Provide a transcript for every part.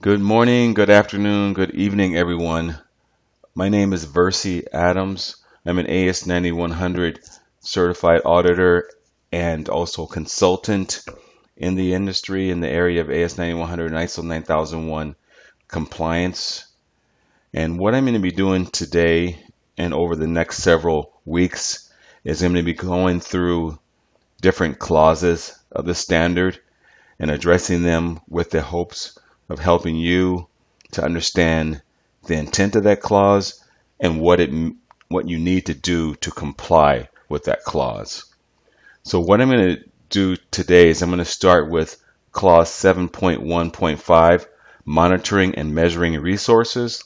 Good morning, good afternoon, good evening, everyone. My name is Versi Adams. I'm an AS9100 certified auditor and also consultant in the industry in the area of AS9100 and ISO 9001 compliance. And what I'm going to be doing today and over the next several weeks is I'm going to be going through different clauses of the standard and addressing them with the hopes of helping you to understand the intent of that clause and what you need to do to comply with that clause. So what I'm going to do today is I'm going to start with clause 7.1.5, monitoring and measuring resources,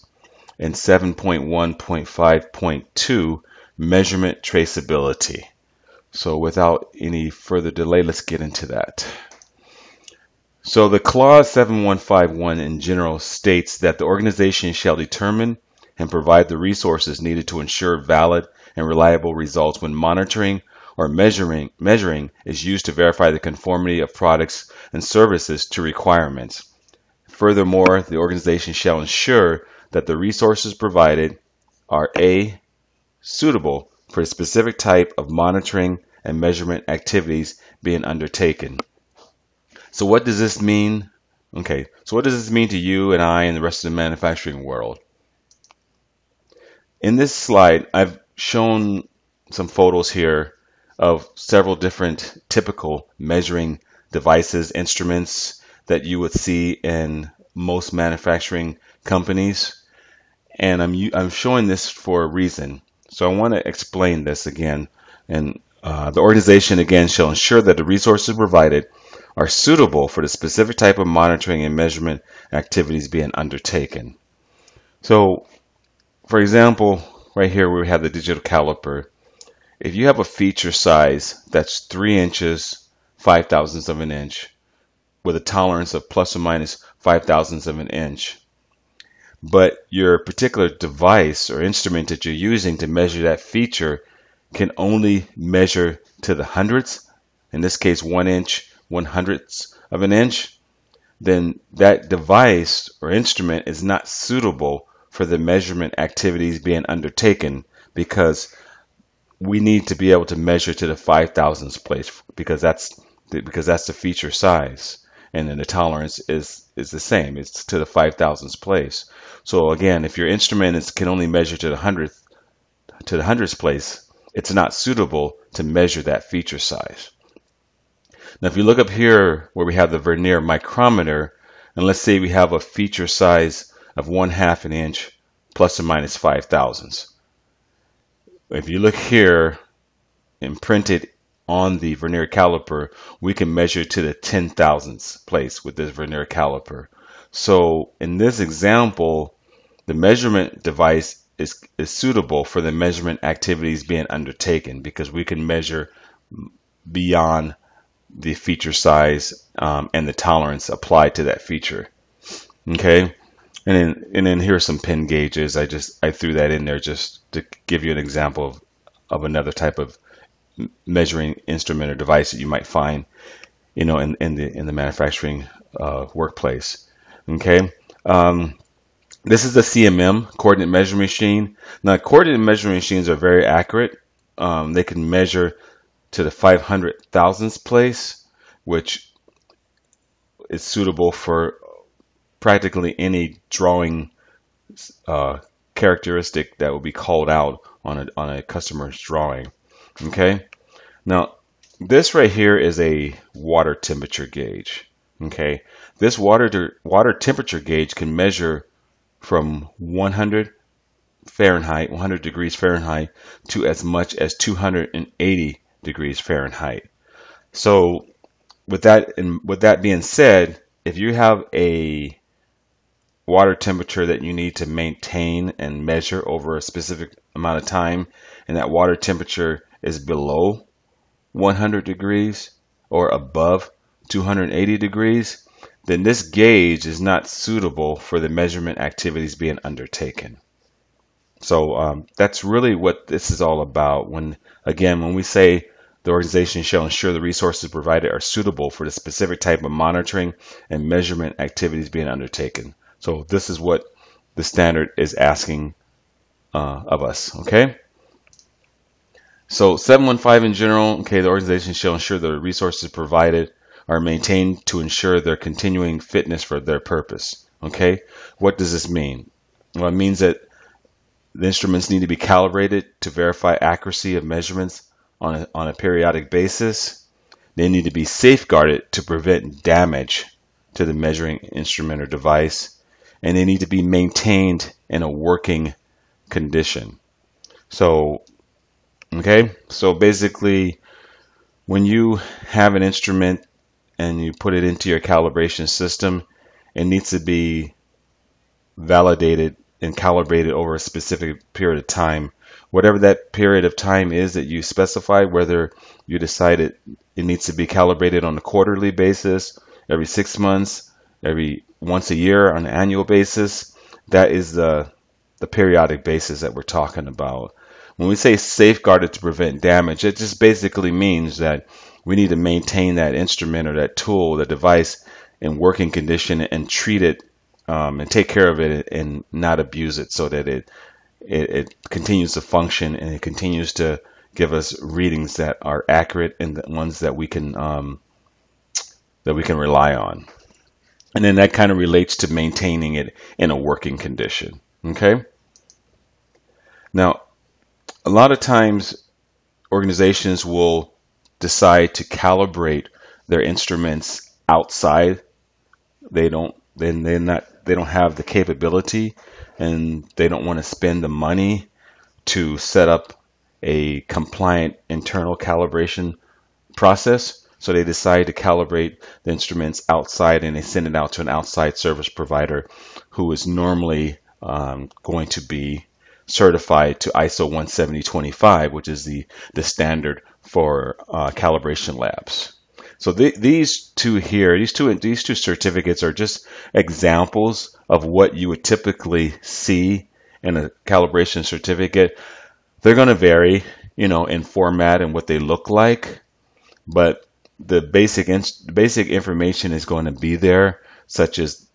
and 7.1.5.2, measurement traceability. So without any further delay, let's get into that. So the clause 7151 in general states that the organization shall determine and provide the resources needed to ensure valid and reliable results when monitoring or measuring is used to verify the conformity of products and services to requirements. Furthermore, the organization shall ensure that the resources provided are A, suitable for a specific type of monitoring and measurement activities being undertaken. So what does this mean? Okay, so what does this mean to you and I and the rest of the manufacturing world? In this slide, I've shown some photos here of several different typical measuring devices, instruments that you would see in most manufacturing companies. And I'm showing this for a reason. So I want to explain this again. And the organization, again, shall ensure that the resources provided are suitable for the specific type of monitoring and measurement activities being undertaken. So, for example, right here we have the digital caliper. If you have a feature size that's 3 inches, 5 thousandths of an inch, with a tolerance of plus or minus 5 thousandths of an inch, but your particular device or instrument that you're using to measure that feature can only measure to the hundredths, in this case 1 inch, 1/100th of an inch, then that device or instrument is not suitable for the measurement activities being undertaken, because we need to be able to measure to the 5 thousandths place, because that's the feature size, and then the tolerance is the same. It's to the 5 thousandths place. So again, if your instrument can only measure to the hundredths place, it's not suitable to measure that feature size. Now, if you look up here where we have the vernier micrometer, and let's say we have a feature size of 1/2 an inch plus or minus 5 thousandths. If you look here and print it on the vernier caliper, we can measure to the 10 thousandths place with this vernier caliper. So in this example, the measurement device is suitable for the measurement activities being undertaken, because we can measure beyond the feature size and the tolerance applied to that feature. Okay, and then here are some pin gauges. I threw that in there just to give you an example of another type of measuring instrument or device that you might find, in the manufacturing workplace. Okay, this is the CMM, coordinate measuring machine. Now, coordinate measuring machines are very accurate. They can measure to the 500 thousandths place, which is suitable for practically any drawing characteristic that will be called out on a customer's drawing. Okay, now this right here is a water temperature gauge. Okay, this water temperature gauge can measure from 100 degrees Fahrenheit to as much as 280 degrees Fahrenheit. So with that being said, if you have a water temperature that you need to maintain and measure over a specific amount of time, and that water temperature is below 100 degrees or above 280 degrees, then this gauge is not suitable for the measurement activities being undertaken. So that's really what this is all about. When we say the organization shall ensure the resources provided are suitable for the specific type of monitoring and measurement activities being undertaken. So this is what the standard is asking of us, okay? So 715 in general, okay, the organization shall ensure the resources provided are maintained to ensure their continuing fitness for their purpose, okay? What does this mean? Well, it means that the instruments need to be calibrated to verify accuracy of measurements on a periodic basis. They need to be safeguarded to prevent damage to the measuring instrument or device, and they need to be maintained in a working condition. So, okay, so basically, when you have an instrument and you put it into your calibration system, it needs to be validated and calibrated over a specific period of time. Whatever that period of time is that you specify, whether you decide it needs to be calibrated on a quarterly basis, every 6 months, every once a year, on an annual basis, that is the periodic basis that we're talking about. When we say safeguarded to prevent damage, it just basically means that we need to maintain that instrument or that tool, the device, in working condition and treat it and take care of it and not abuse it, so that it continues to function and it continues to give us readings that are accurate and the ones that we can rely on. And then that kind of relates to maintaining it in a working condition. Okay. Now, a lot of times organizations will decide to calibrate their instruments outside. They don't have the capability, and they don't want to spend the money to set up a compliant internal calibration process. So they decide to calibrate the instruments outside, and they send it out to an outside service provider who is normally going to be certified to ISO 17025, which is the standard for calibration labs. So these two here, these two certificates are just examples of what you would typically see in a calibration certificate. They're going to vary, in format and what they look like, but the basic information is going to be there, such as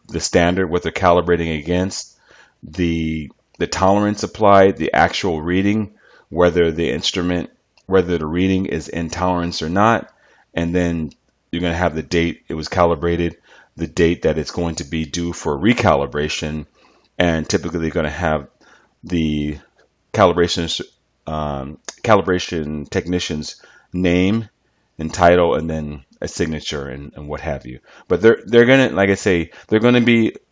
the standard, what they're calibrating against, the tolerance applied, the actual reading, whether the reading is in tolerance or not, and then you're going to have the date it was calibrated, the date that it's going to be due for recalibration, and typically they're going to have the calibration technician's name and title, and then a signature and what have you. But they're gonna, like I say, they're gonna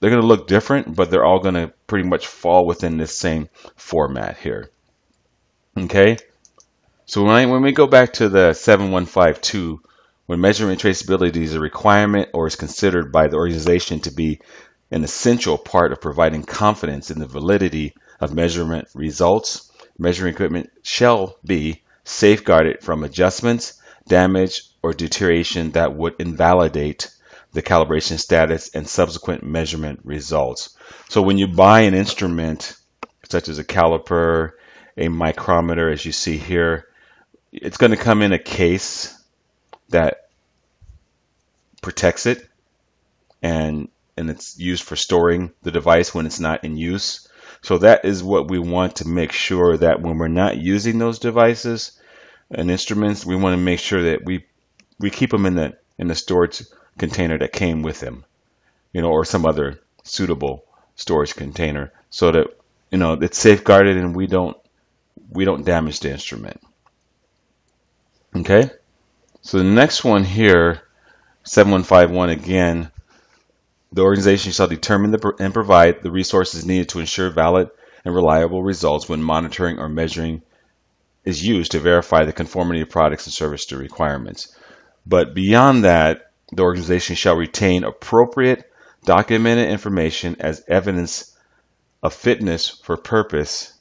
look different, but they're all gonna pretty much fall within this same format here. Okay. So when we go back to the 7152, when measurement traceability is a requirement or is considered by the organization to be an essential part of providing confidence in the validity of measurement results, measuring equipment shall be safeguarded from adjustments, damage, or deterioration that would invalidate the calibration status and subsequent measurement results. So when you buy an instrument, such as a caliper, a micrometer, as you see here, it's going to come in a case that protects it, and it's used for storing the device when it's not in use. So that is what we want to make sure, that when we're not using those devices and instruments, we want to make sure that we keep them in the storage container that came with them, or some other suitable storage container, so that it's safeguarded and we don't damage the instrument. Okay, so the next one here, 7151, again, the organization shall determine and provide the resources needed to ensure valid and reliable results when monitoring or measuring is used to verify the conformity of products and service to requirements. But beyond that, the organization shall retain appropriate documented information as evidence of fitness for purpose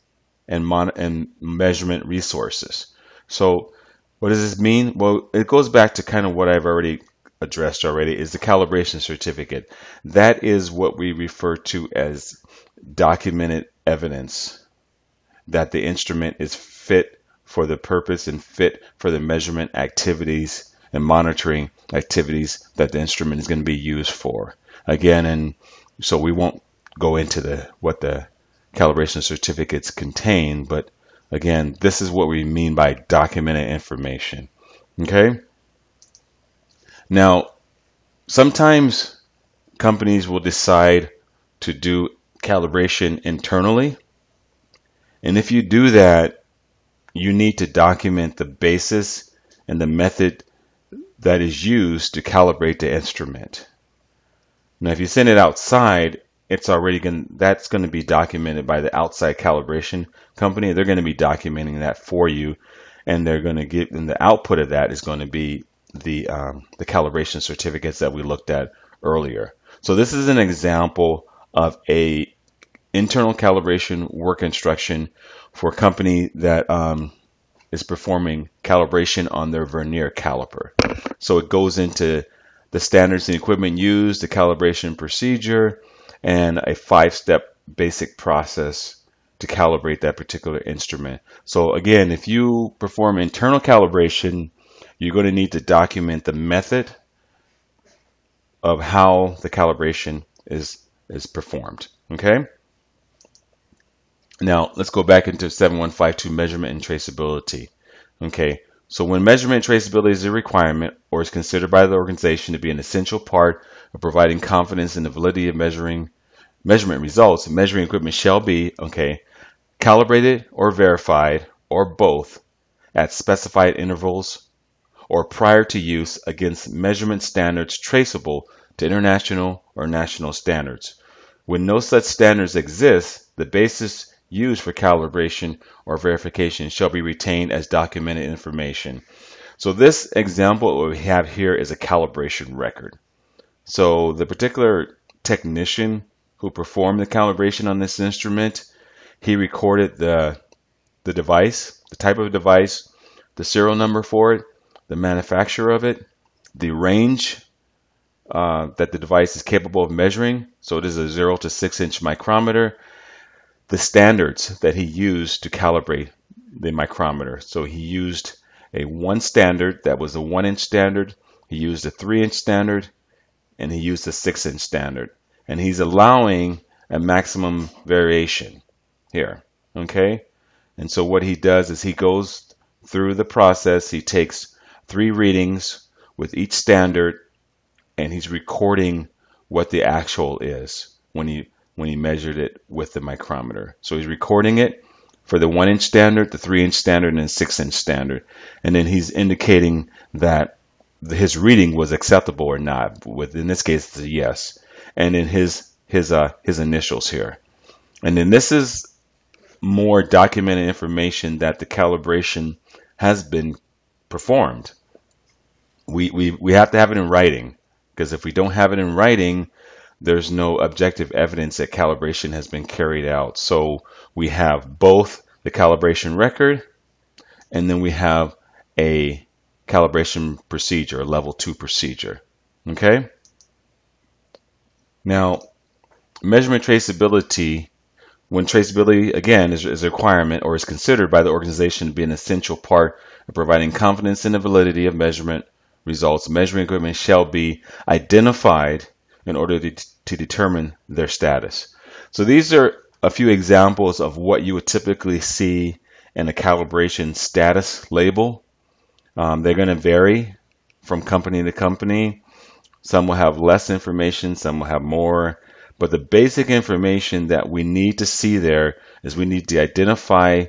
and measurement resources. So what does this mean? Well, it goes back to kind of what I've already addressed is the calibration certificate. That is what we refer to as documented evidence that the instrument is fit for the purpose and fit for the measurement activities and monitoring activities that the instrument is going to be used for. Again, So we won't go into what the calibration certificates contain, but again, this is what we mean by documented information. Okay? Now, sometimes companies will decide to do calibration internally. And if you do that, you need to document the basis and the method that is used to calibrate the instrument. Now, if you send it outside, that's going to be documented by the outside calibration company. They're going to be documenting that for you, and the output of that is going to be the calibration certificates that we looked at earlier. So this is an example of a internal calibration work instruction for a company that is performing calibration on their vernier caliper. So it goes into the standards and equipment used, the calibration procedure, and a 5-step basic process to calibrate that particular instrument. So again, if you perform internal calibration, you're going to need to document the method of how the calibration is performed. Okay? Now, let's go back into 7152 measurement and traceability. Okay, so when measurement and traceability is a requirement or is considered by the organization to be an essential part of providing confidence in the validity of measurement results, measuring equipment shall be, calibrated or verified or both at specified intervals or prior to use against measurement standards traceable to international or national standards. When no such standards exist, the basis used for calibration or verification shall be retained as documented information. So this example we have here is a calibration record. So the particular technician who performed the calibration on this instrument, he recorded the device, the type of device, the serial number for it, the manufacturer of it, the range that the device is capable of measuring. So it is a 0 to 6 inch micrometer. The standards that he used to calibrate the micrometer. So he used a 1 standard that was a 1 inch standard. He used a 3 inch standard, and he used a 6 inch standard. And he's allowing a maximum variation here. Okay? And so what he does is he goes through the process. He takes 3 readings with each standard, and he's recording what the actual is when he measured it with the micrometer. So he's recording it for the 1 inch standard, the 3 inch standard, and the 6 inch standard. And then he's indicating that his reading was acceptable or not. In this case, it's a yes. And then his initials here. And then this is more documented information that the calibration has been performed. We have to have it in writing, because if we don't have it in writing, there's no objective evidence that calibration has been carried out. So we have both the calibration record, and then we have a calibration procedure, a level 2 procedure. Okay? Now, measurement traceability, when traceability, again, is a requirement or is considered by the organization to be an essential part of providing confidence in the validity of measurement results, measuring equipment shall be identified in order to determine their status. So these are a few examples of what you would typically see in a calibration status label. They're going to vary from company to company. Some will have less information, some will have more. But the basic information that we need to see there is we need to identify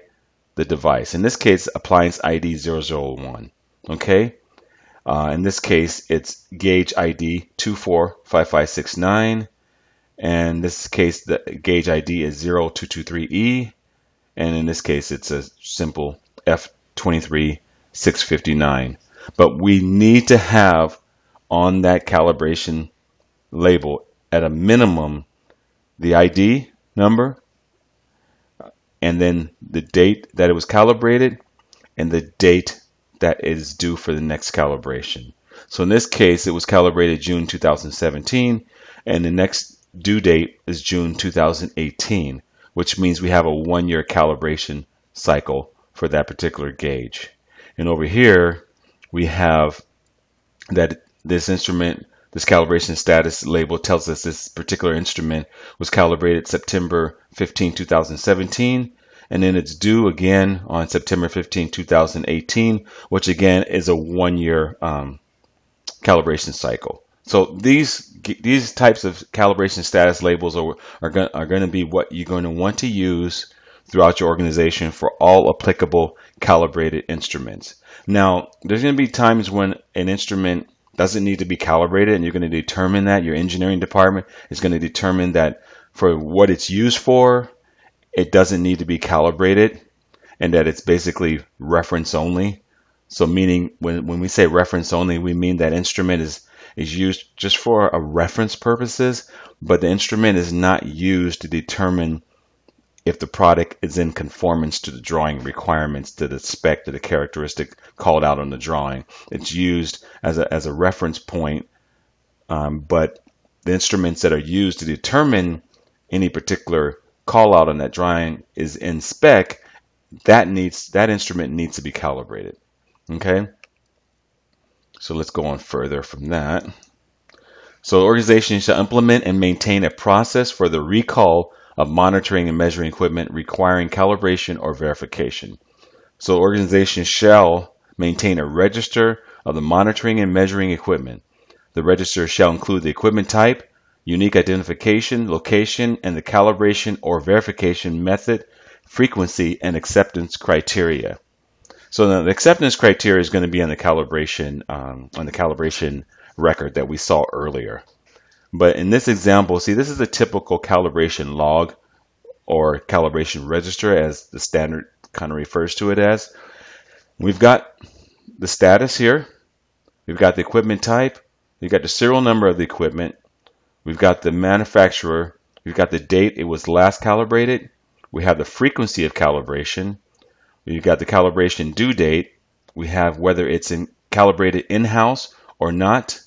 the device. In this case, appliance ID 001. Okay? In this case, it's gauge ID 245569. And in this case, the gauge ID is 0223E. And in this case, it's a simple F23659. But we need to have on that calibration label, at a minimum, the ID number, and then the date that it was calibrated, and the date that it is due for the next calibration. So in this case, it was calibrated June 2017, and the next due date is June 2018, which means we have a 1-year calibration cycle for that particular gauge. And over here, we have that this instrument This calibration status label tells us this particular instrument was calibrated September 15, 2017, and then it's due again on September 15, 2018, which again is a 1-year calibration cycle. So these types of calibration status labels are going to be what you're going to want to use throughout your organization for all applicable calibrated instruments. Now, there's going to be times when an instrument doesn't need to be calibrated, and you're going to determine that. Your engineering department is going to determine that for what it's used for, it doesn't need to be calibrated, and that it's basically reference only. So meaning when we say reference only, we mean that instrument is used just for a reference purposes, but the instrument is not used to determine if the product is in conformance to the drawing requirements, to the spec, to the characteristic called out on the drawing. It's used as a reference point, but the instruments that are used to determine any particular call out on that drawing is in spec. That instrument needs to be calibrated. Okay, so let's go on further from that. So organizations shall implement and maintain a process for the recall of monitoring and measuring equipment requiring calibration or verification. So organizations shall maintain a register of the monitoring and measuring equipment. The register shall include the equipment type, unique identification, location, and the calibration or verification method, frequency, and acceptance criteria. So the acceptance criteria is going to be on the calibration record that we saw earlier. But in this example, see, this is a typical calibration log or calibration register, as the standard kind of refers to it as. We've got the status here. We've got the equipment type. We've got the serial number of the equipment. We've got the manufacturer. We've got the date it was last calibrated. We have the frequency of calibration. We've got the calibration due date. We have whether it's calibrated in-house or not,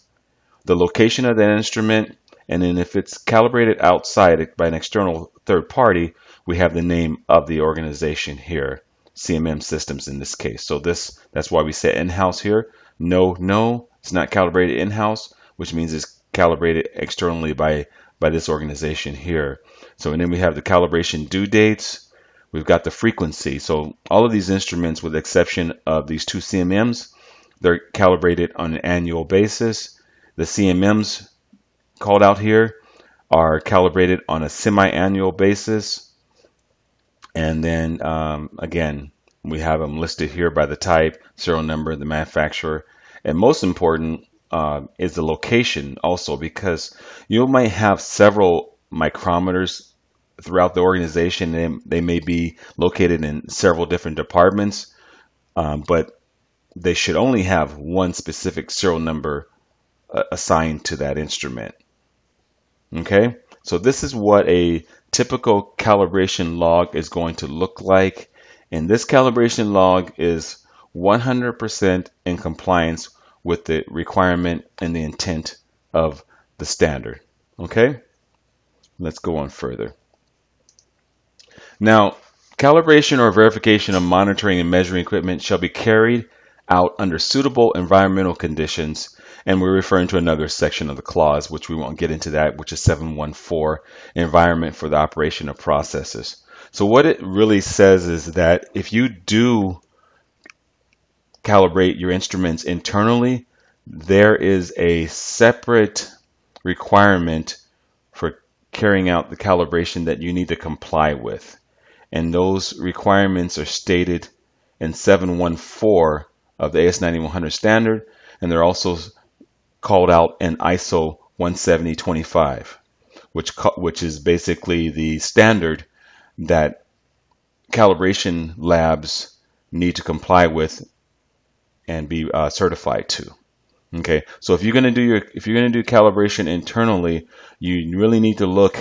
the location of that instrument, and then if it's calibrated outside by an external third party, we have the name of the organization here, CMM Systems in this case. So that's why we say in-house here. No, it's not calibrated in-house, which means it's calibrated externally by this organization here. So and then we have the calibration due dates. We've got the frequency. So all of these instruments, with the exception of these two CMMs, they're calibrated on an annual basis. The CMMs called out here are calibrated on a semi-annual basis. And then again, we have them listed here by the type, serial number, the manufacturer. And most important is the location also, because you might have several micrometers throughout the organization. They may be located in several different departments, but they should only have one specific serial number assigned to that instrument. Okay, so this is what a typical calibration log is going to look like, and this calibration log is 100% in compliance with the requirement and the intent of the standard. Okay, let's go on further. Now, calibration or verification of monitoring and measuring equipment shall be carried out under suitable environmental conditions, and we're referring to another section of the clause, which we won't get into that, which is 714, environment for the operation of processes. So what it really says is that if you do calibrate your instruments internally, there is a separate requirement for carrying out the calibration that you need to comply with. And those requirements are stated in 714 of the AS9100 standard, and they're also called out in ISO 17025, which is basically the standard that calibration labs need to comply with and be certified to. Okay, so if you're going to do calibration internally, you really need to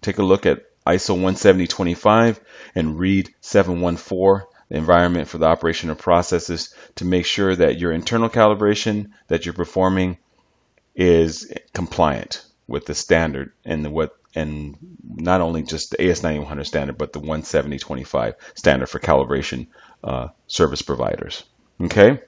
take a look at ISO 17025 and read 714, the environment for the operation of processes, to make sure that your internal calibration that you're performing is compliant with the standard and not only just the AS9100 standard, but the 17025 standard for calibration service providers. Okay.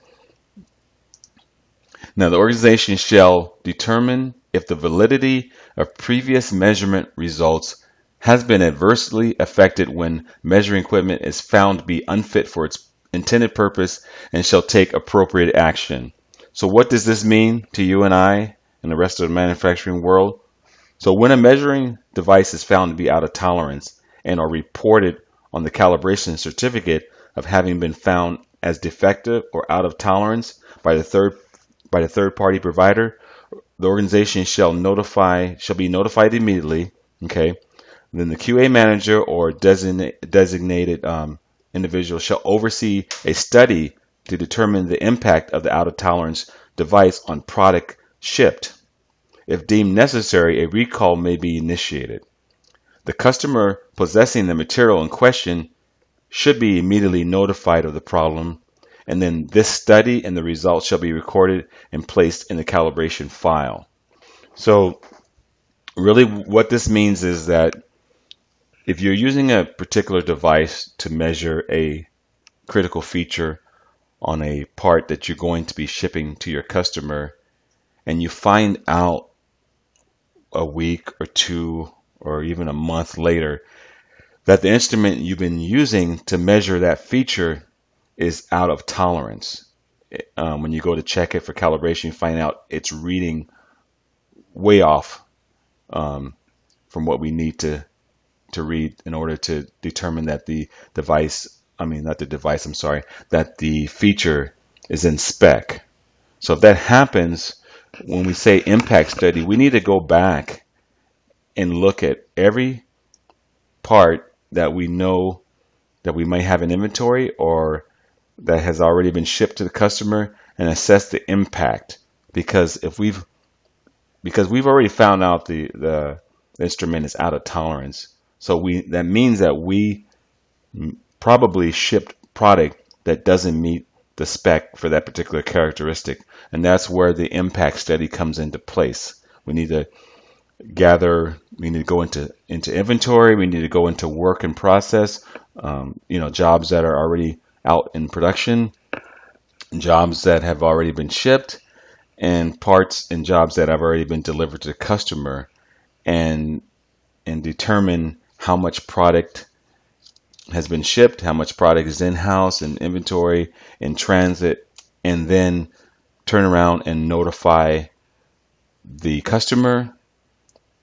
Now the organization shall determine if the validity of previous measurement results has been adversely affected when measuring equipment is found to be unfit for its intended purpose and shall take appropriate action. So what does this mean to you and I and the rest of the manufacturing world? So when a measuring device is found to be out of tolerance and are reported on the calibration certificate of having been found as defective or out of tolerance by the third party provider, the organization shall be notified immediately. Okay. Then the QA manager or designated individual shall oversee a study to determine the impact of the out of tolerance device on product shipped. If deemed necessary, a recall may be initiated. The customer possessing the material in question should be immediately notified of the problem, and then this study and the results shall be recorded and placed in the calibration file. So really what this means is that if you're using a particular device to measure a critical feature on a part that you're going to be shipping to your customer, and you find out a week or two or even a month later that the instrument you've been using to measure that feature is out of tolerance. When you go to check it for calibration, you find out it's reading way off from what we need to read in order to determine that the that the feature is in spec. So if that happens, when we say impact study, we need to go back and look at every part that we know that we might have in inventory or that has already been shipped to the customer and assess the impact. Because we've already found out the instrument is out of tolerance. So that means that we probably shipped product that doesn't meet the spec for that particular characteristic. And that's where the impact study comes into place. We need to go into inventory, we need to go into work in process, jobs that are already out in production, jobs that have already been shipped, and parts and jobs that have already been delivered to the customer, and determine how much product has been shipped, how much product is in-house, in inventory, in transit, and then turn around and notify the customer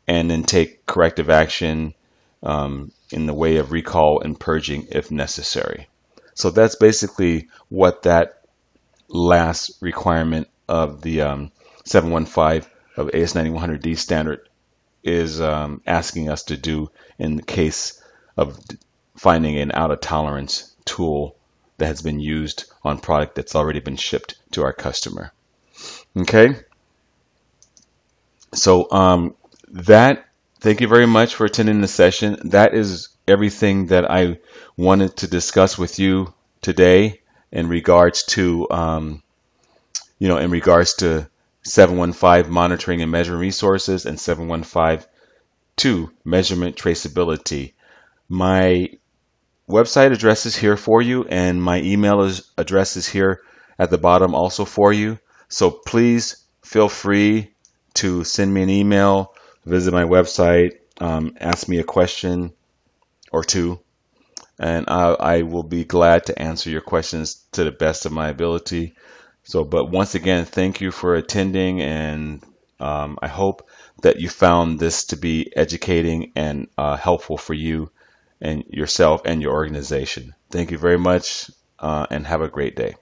and then take corrective action in the way of recall and purging if necessary. So that's basically what that last requirement of the 715 of AS9100D standard is asking us to do in the case of finding an out of tolerance tool that has been used on product that's already been shipped to our customer. Okay, so thank you very much for attending the session. That is everything that I wanted to discuss with you today in regards to 715 monitoring and measuring resources and 715-2 measurement traceability. My website address is here for you, and my email address is here at the bottom also for you. So please feel free to send me an email, visit my website, ask me a question or two, and I will be glad to answer your questions to the best of my ability. But once again, thank you for attending, and I hope that you found this to be educating and helpful for you and yourself and your organization. Thank you very much, and have a great day.